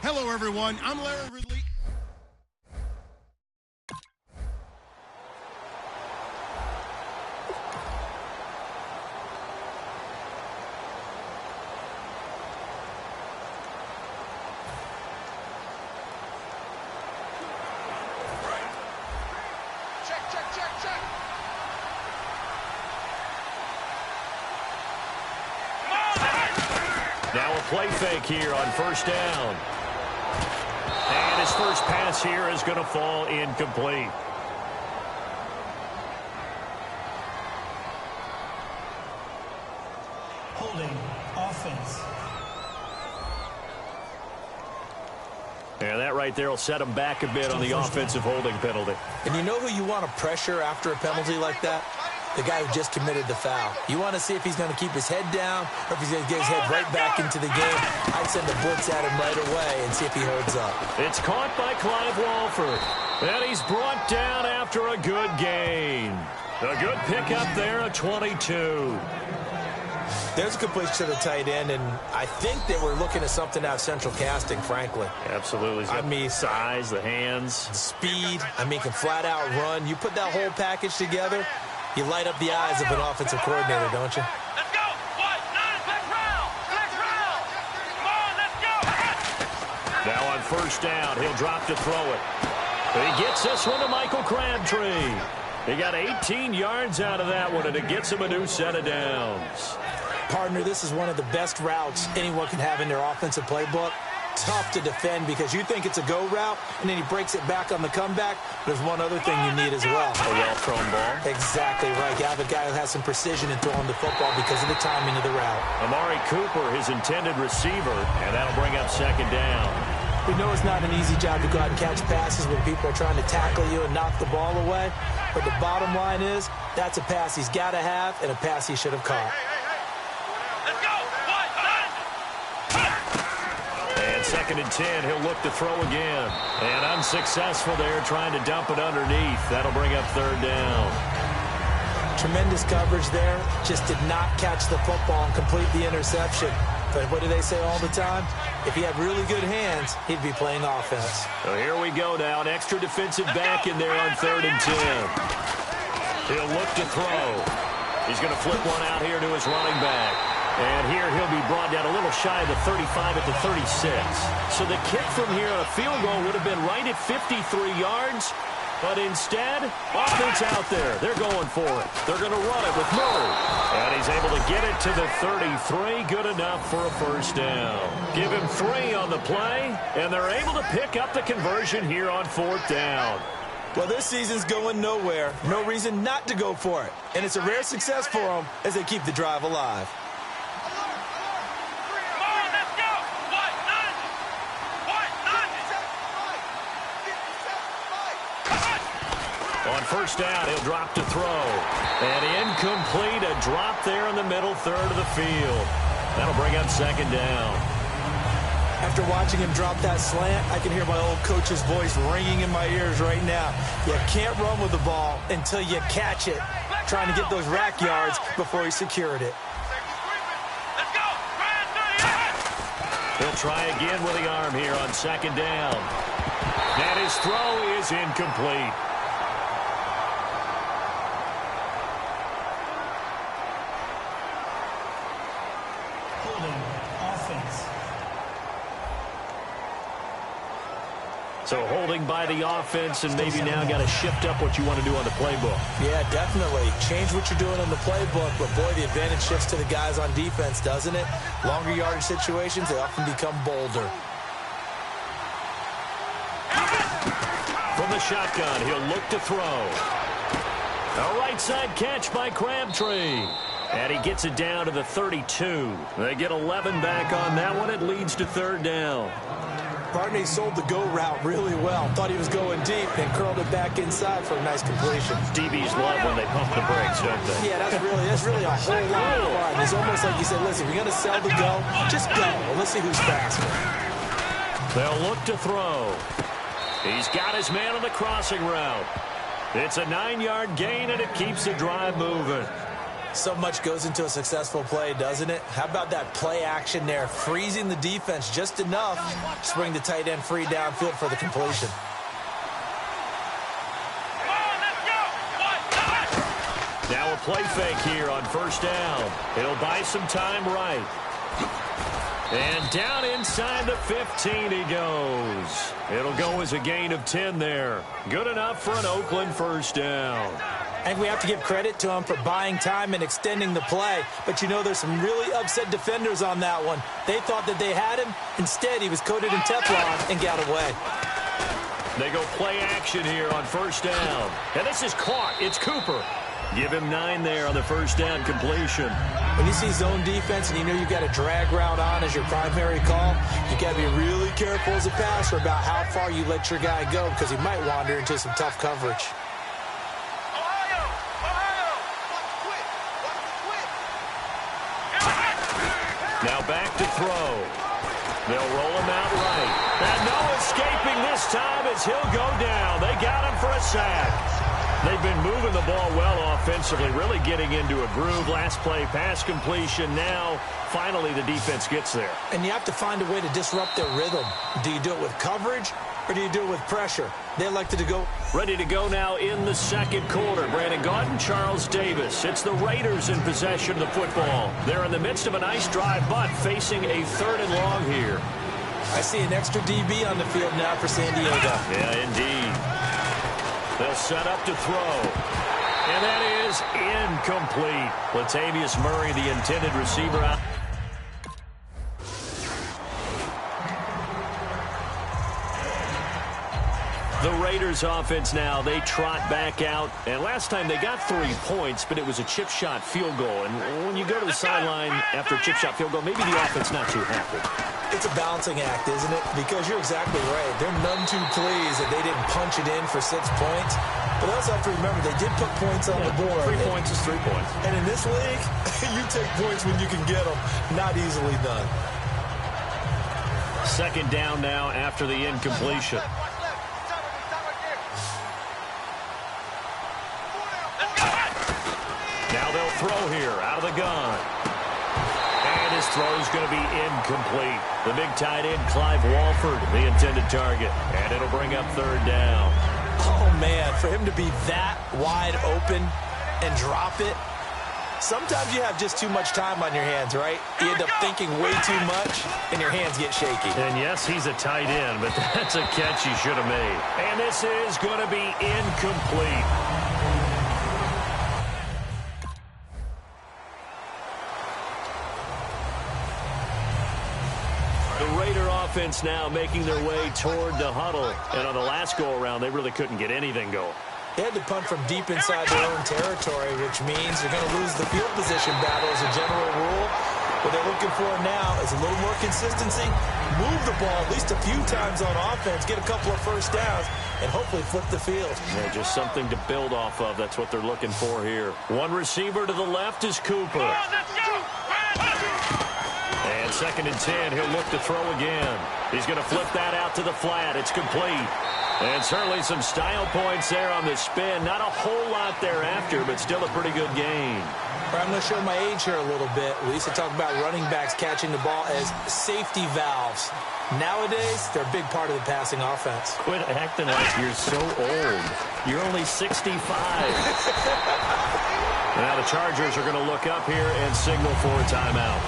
Hello, everyone. I'm Larry Ridley. Check. Now a play fake here on first down. And his first pass here is going to fall incomplete. Holding offense. And that right there will set him back a bit on the offensive holding penalty. And you know who you want to pressure after a penalty like that? The guy who just committed the foul. You want to see if he's going to keep his head down or if he's going to get his head right back into the game. I'd send a blitz at him right away and see if he holds up. It's caught by Clive Walford. And he's brought down after a good gain. A good pickup there, a 22. There's a completion to the tight end, and I think that we're looking at something out of central casting, frankly. Absolutely. I mean, size, the hands. Speed. I mean, can flat out run. You put that whole package together, you light up the eyes of an offensive coordinator, don't you? Let's go. What? Next round. Come on, let's go. Now on first down, he'll drop to throw it. He gets this one to Michael Crabtree. He got 18 yards out of that one, and it gets him a new set of downs. Partner, this is one of the best routes anyone can have in their offensive playbook. Tough to defend because you think it's a go route, and then he breaks it back on the comeback. There's one other thing you need as well. A well-thrown ball. Exactly right. You have a guy who has some precision in throwing the football because of the timing of the route. Amari Cooper, his intended receiver, and that'll bring up second down. We know it's not an easy job to go out and catch passes when people are trying to tackle you and knock the ball away. But the bottom line is, that's a pass he's got to have and a pass he should have caught. Let's go. And second and 10, he'll look to throw again. And unsuccessful there, trying to dump it underneath. That'll bring up third down. Tremendous coverage there. Just did not catch the football and complete the interception. But what do they say all the time? If he had really good hands, he'd be playing offense. So here we go now. An extra defensive back in there on third and 10. He'll look to throw. He's going to flip one out here to his running back. And here he'll be brought down a little shy of the 35 at the 36. So the kick from here on a field goal would have been right at 53 yards. But instead, offense out there. They're going for it. They're going to run it with Murray. And he's able to get it to the 33. Good enough for a first down. Give him 3 on the play, and they're able to pick up the conversion here on fourth down. Well, this season's going nowhere. No reason not to go for it. And it's a rare success for them as they keep the drive alive. On first down, he'll drop to throw. And incomplete, a drop there in the middle third of the field. That'll bring up second down. After watching him drop that slant, I can hear my old coach's voice ringing in my ears right now. You can't run with the ball until you catch it. Trying to get those rack yards before he secured it. Let's go. He'll try again with the arm here on second down. And his throw is incomplete. So holding by the offense, and maybe now got to shift up what you want to do on the playbook. Yeah, definitely. Change what you're doing in the playbook, but boy, the advantage shifts to the guys on defense, doesn't it? Longer yardage situations, they often become bolder. From the shotgun, he'll look to throw. A right side catch by Crabtree. And he gets it down to the 32. They get 11 back on that one. It leads to third down. Partner, he sold the go route really well. Thought he was going deep and curled it back inside for a nice completion. DBs love when they pump the brakes, don't they? Yeah, that's really a whole lot of fun. It's almost like you said, listen, we're going to sell the go. Just go. Well, let's see who's faster. They'll look to throw. He's got his man on the crossing route. It's a 9-yard gain, and it keeps the drive moving. So much goes into a successful play, doesn't it? How about that play action there, freezing the defense just enough to swing the tight end free downfield for the completion. Now a play fake here on first down. It'll buy some time right. And down inside the 15 he goes. It'll go as a gain of 10 there. Good enough for an Oakland first down. And we have to give credit to him for buying time and extending the play. But you know, there's some really upset defenders on that one. They thought that they had him. Instead, he was coated in Teflon and got away. They go play action here on first down. And this is caught. It's Cooper. Give him 9 there on the first down completion. When you see zone defense and you know you've got a drag route on as your primary call, you got to be really careful as a passer about how far you let your guy go because he might wander into some tough coverage. Now back to throw. They'll roll him out right. And no escaping this time as he'll go down. They got him for a sack. They've been moving the ball well offensively, really getting into a groove. Last play, pass completion. Now, finally, the defense gets there. And you have to find a way to disrupt their rhythm. Do you do it with coverage or do you do it with pressure? They elected to go. Ready to go now in the second quarter. Brandon Gaudin, Charles Davis. It's the Raiders in possession of the football. They're in the midst of a nice drive, but facing a 3rd and long here. I see an extra DB on the field now for San Diego. Yeah, indeed. They'll set up to throw. And that is incomplete. Latavius Murray, the intended receiver, out. The Raiders offense now, they trot back out. And last time they got 3 points, but it was a chip shot field goal. And when you go to the sideline after a chip shot field goal, maybe the offense not too happy. It's a balancing act, isn't it? Because you're exactly right. They're none too pleased that they didn't punch it in for 6 points. But also have to remember, they did put points on the board. 3 points is 3 points. And in this league, you take points when you can get them. Not easily done. Second down now after the incompletion. Now they'll throw here out of the gun. And his throw is going to be incomplete. The big tight end, Clive Walford, the intended target. And it'll bring up 3rd down. Oh, man, for him to be that wide open and drop it. Sometimes you have just too much time on your hands, right? You end up thinking way too much, and your hands get shaky. And yes, he's a tight end, but that's a catch he should have made. And this is going to be incomplete. Offense now making their way toward the huddle. And on the last go-around, they really couldn't get anything going. They had to punt from deep inside their own territory, which means they're going to lose the field position battle as a general rule. What they're looking for now is a little more consistency, move the ball at least a few times on offense, get a couple of first downs, and hopefully flip the field. Yeah, just something to build off of. That's what they're looking for here. One receiver to the left is Cooper. And 2nd and 10, he'll look to throw again. He's going to flip that out to the flat. It's complete. And certainly some style points there on the spin. Not a whole lot thereafter, but still a pretty good gain. I'm going to show my age here a little bit. We used to talk about running backs catching the ball as safety valves. Nowadays, they're a big part of the passing offense. Quit acting like you're so old. You're only 65. Now the Chargers are going to look up here and signal for a timeout.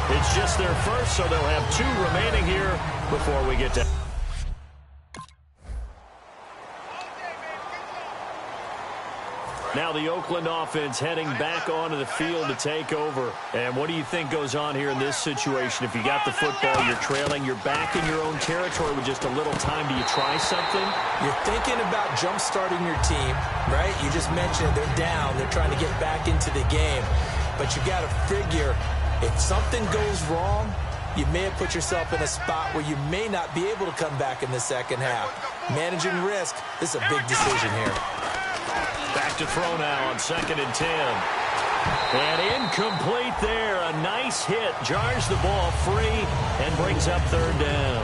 It's just their first, so they'll have 2 remaining here before we get to... Now the Oakland offense heading back onto the field to take over. And what do you think goes on here in this situation? If you got the football, you're trailing, you're back in your own territory with just a little time. Do you try something? You're thinking about jump-starting your team, right? You just mentioned they're down. They're trying to get back into the game. But you got to figure, if something goes wrong, you may have put yourself in a spot where you may not be able to come back in the second half. Managing risk, this is a big decision here. Back to throw now on 2nd and 10. And incomplete there. A nice hit. Jars the ball free and brings up 3rd down.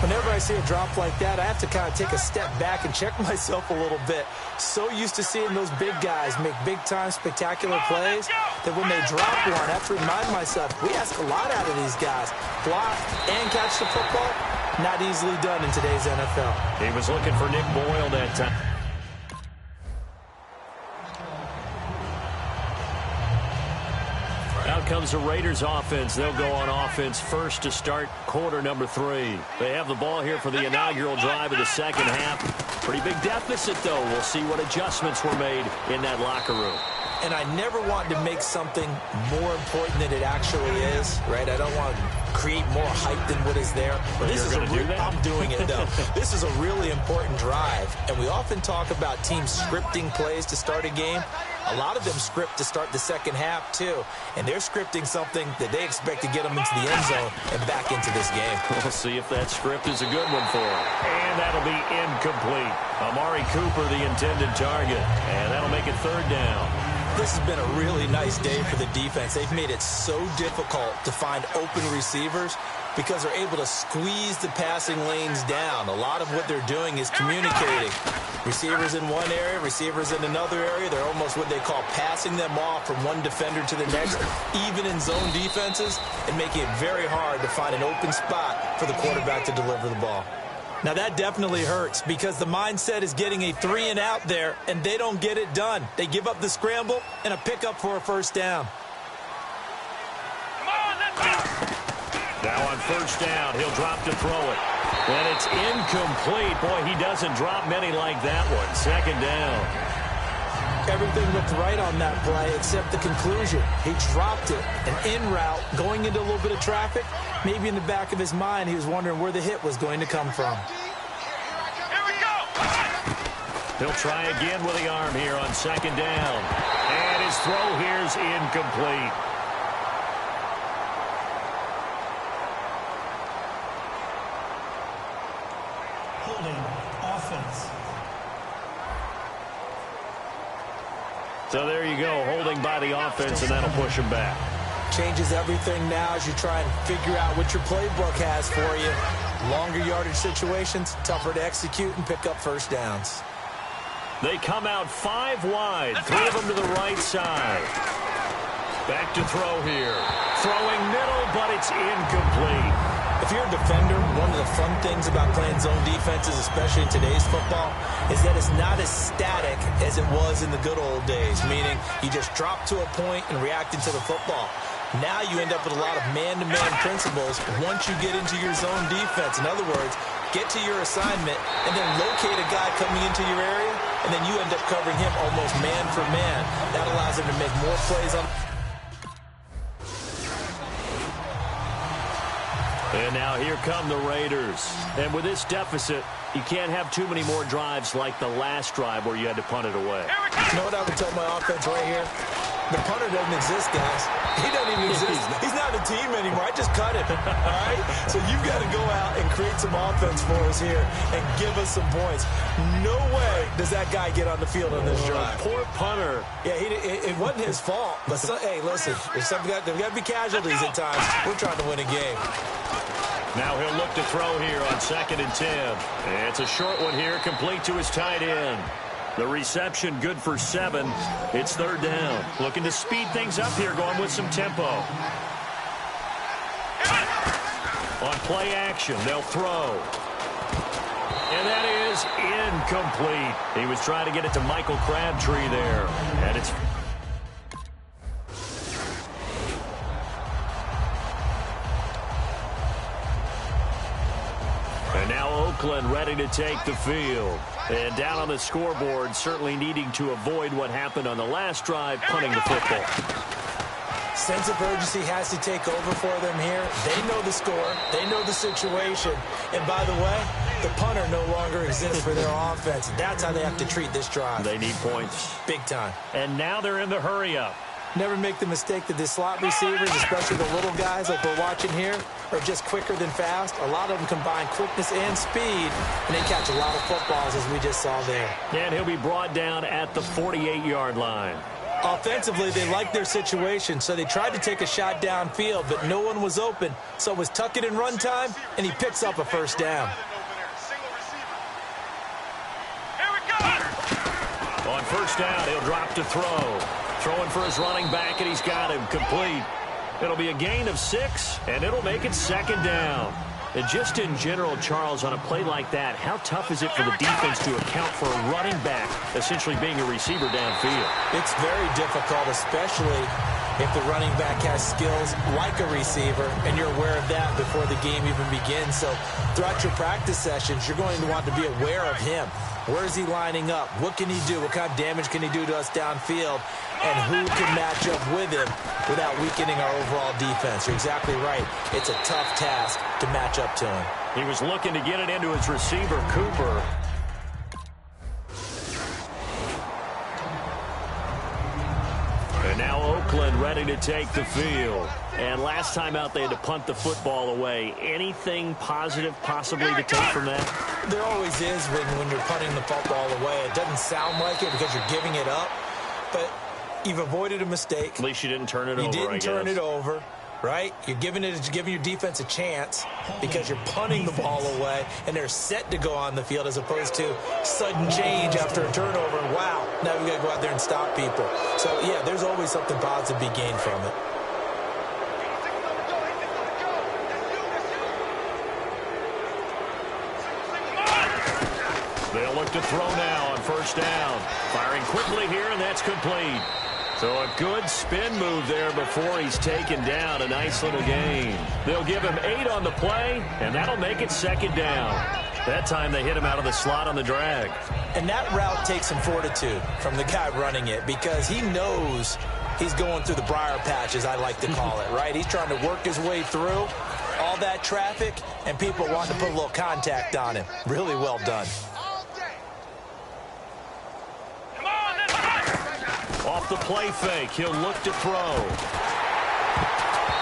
Whenever I see a drop like that, I have to kind of take a step back and check myself a little bit. So used to seeing those big guys make big-time spectacular plays that when they drop one, I have to remind myself, we ask a lot out of these guys. Block and catch the football, not easily done in today's NFL. He was looking for Nick Boyle that time. Out comes the Raiders offense. They'll go on offense first to start quarter number 3. They have the ball here for the inaugural drive of the second half. Pretty big deficit, though. We'll see what adjustments were made in that locker room. And I never want to make something more important than it actually is, right? I don't want to create more hype than what is there. But this is I'm doing it, though. This is a really important drive. And we often talk about teams scripting plays to start a game. A lot of them script to start the second half, too. And they're scripting something that they expect to get them into the end zone and back into this game. We'll see if that script is a good one for them. And that'll be incomplete. Amari Cooper, the intended target. And that'll make it third down. This has been a really nice day for the defense. They've made it so difficult to find open receivers because they're able to squeeze the passing lanes down. A lot of what they're doing is communicating. Receivers in one area, receivers in another area. They're almost what they call passing them off from one defender to the next, even in zone defenses, and making it very hard to find an open spot for the quarterback to deliver the ball. Now, that definitely hurts because the mindset is getting a 3-and-out there, and they don't get it done. They give up the scramble and a pickup for a first down. Come on, let's go. Now on first down, he'll drop to throw it. And it's incomplete. Boy, he doesn't drop many like that one. Second down. Everything looked right on that play except the conclusion. He dropped it. An in route going into a little bit of traffic. Maybe in the back of his mind, he was wondering where the hit was going to come from. Here we go. He'll try again with the arm here on second down. And his throw here is incomplete. Holding offense. So there you go, holding by the offense, and that'll push him back. Changes everything now as you try and figure out what your playbook has for you. Longer yardage situations, tougher to execute and pick up first downs. They come out 5 wide, 3 of them to the right side. Back to throw here. Throwing middle, but it's incomplete. If you're a defender, one of the fun things about playing zone defenses, especially in today's football, is that it's not as static as it was in the good old days, meaning you just drop to a point and react into the football. Now you end up with a lot of man-to-man principles once you get into your zone defense. In other words, get to your assignment and then locate a guy coming into your area, and then you end up covering him almost man for man. That allows him to make more plays on. And now here come the Raiders. And with this deficit, you can't have too many more drives like the last drive where you had to punt it away. You know what I would tell my offense right here? The punter doesn't exist, guys. He doesn't even exist. He's not a team anymore. I just cut him, all right? So you've got to go out and create some offense for us here and give us some points. No way does that guy get on the field on this drive. Poor punter. Yeah, it wasn't his fault. But, hey, listen, there's got to be casualties at times. We're trying to win a game. Now he'll look to throw here on 2nd and 10. And it's a short one here, complete to his tight end. The reception good for 7. It's 3rd down. Looking to speed things up here, going with some tempo. On play action, they'll throw. And that is incomplete. He was trying to get it to Michael Crabtree there. And it's... And now Oakland ready to take the field. And down on the scoreboard, certainly needing to avoid what happened on the last drive, punting the football. Sense of urgency has to take over for them here. They know the score. They know the situation. And by the way, the punter no longer exists for their offense. That's how they have to treat this drive. They need points. Big time. And now they're in the hurry-up. Never make the mistake that the slot receivers, especially the little guys like we're watching here, are just quicker than fast. A lot of them combine quickness and speed, and they catch a lot of footballs, as we just saw there. And he'll be brought down at the 48-yard line. Offensively, they liked their situation, so they tried to take a shot downfield, but no one was open. So it was tuck it and run time, and he picks up a first down. Here we go. On first down, he'll drop to throw. Throwing for his running back, and he's got him complete. It'll be a gain of 6, and it'll make it second down. And just in general, Charles, on a play like that, how tough is it for the defense to account for a running back essentially being a receiver downfield? It's very difficult, especially if the running back has skills like a receiver, and you're aware of that before the game even begins. So throughout your practice sessions, you're going to want to be aware of him. Where is he lining up? What can he do? What kind of damage can he do to us downfield? And who can match up with him without weakening our overall defense? You're exactly right. It's a tough task to match up to him. He was looking to get it into his receiver, Cooper. And now Oakland ready to take the field. And last time out, they had to punt the football away. Anything positive possibly to take from that? There always is when you're punting the football away. It doesn't sound like it because you're giving it up, but you've avoided a mistake. At least you didn't turn it over, You didn't turn it over, right? You're giving your defense a chance because you're punting the ball away, and they're set to go on the field as opposed to sudden change after a turnover. And wow, now we got to go out there and stop people. So, yeah, there's always something positive to be gained from it. They'll look to throw now on first down. Firing quickly here, and that's complete. So a good spin move there before he's taken down. A nice little gain. They'll give him 8 on the play, and that'll make it second down. That time they hit him out of the slot on the drag. And that route takes some fortitude from the guy running it because he knows he's going through the briar patch, as I like to call it, right? He's trying to work his way through all that traffic, and people want to put a little contact on him. Really well done. Off the play fake, he'll look to throw.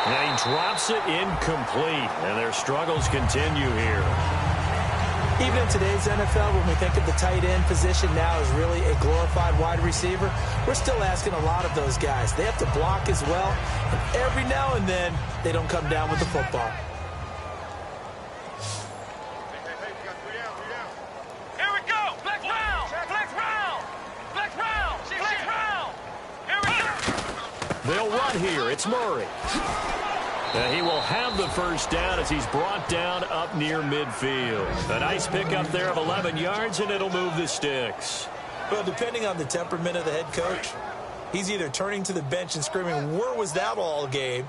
And he drops it incomplete, and their struggles continue here. Even in today's NFL, when we think of the tight end position now as really a glorified wide receiver, we're still asking a lot of those guys. They have to block as well, and every now and then, they don't come down with the football. Here we go. Flex round. Flex round. Flex round. Flex round. Here we go. They'll run here. It's Murray. And he will have the first down as he's brought down up near midfield. A nice pickup there of 11 yards, and it'll move the sticks. Well, depending on the temperament of the head coach, he's either turning to the bench and screaming, "Where was that all game?"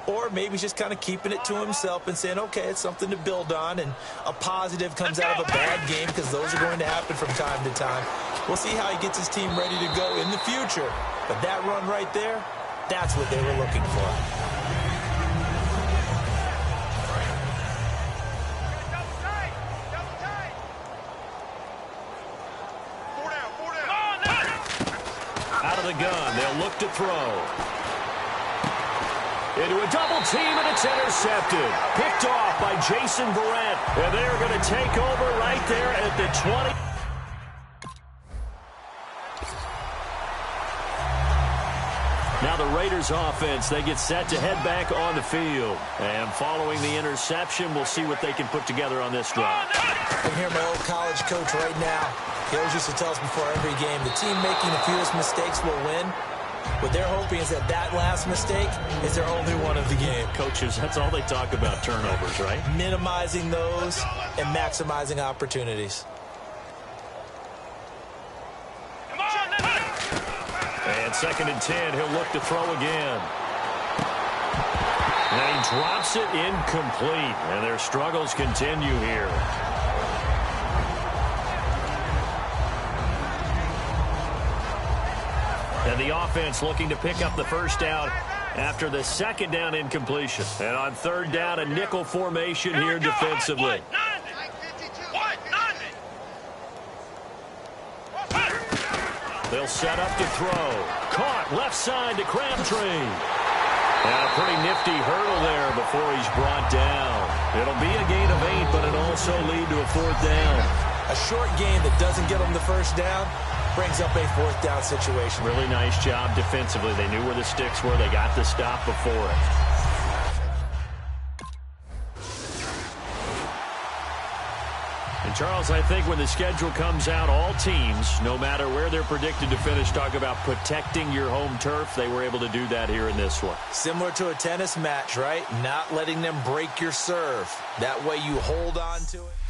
Or maybe he's just kind of keeping it to himself and saying, okay, it's something to build on, and a positive comes out of a bad game because those are going to happen from time to time. We'll see how he gets his team ready to go in the future. But that run right there, that's what they were looking for. Out of the gun, they'll look to throw. Into a double team, and it's intercepted. Picked off by Jason Verrett. And they're going to take over right there at the 20. Now the Raiders offense, they get set to head back on the field. And following the interception, we'll see what they can put together on this drive. I can hear my old college coach right now. He always used to tell us before every game, the team making the fewest mistakes will win. What they're hoping is that last mistake is their only one of the game. Coaches, that's all they talk about, turnovers, right? Minimizing those and maximizing opportunities. And 2nd and 10, he'll look to throw again. And he drops it incomplete, and their struggles continue here. And the offense looking to pick up the first down after the 2nd down incompletion. And on 3rd down, a nickel formation here defensively. They'll set up to throw. Caught left side to Crabtree. And a pretty nifty hurdle there before he's brought down. It'll be a gain of 8, but it'll also lead to a 4th down. A short game that doesn't get them the first down brings up a 4th down situation. Really nice job defensively. They knew where the sticks were. They got the stop before it. And, Charles, I think when the schedule comes out, all teams, no matter where they're predicted to finish, talk about protecting your home turf. They were able to do that here in this one. Similar to a tennis match, right? Not letting them break your serve. That way you hold on to it.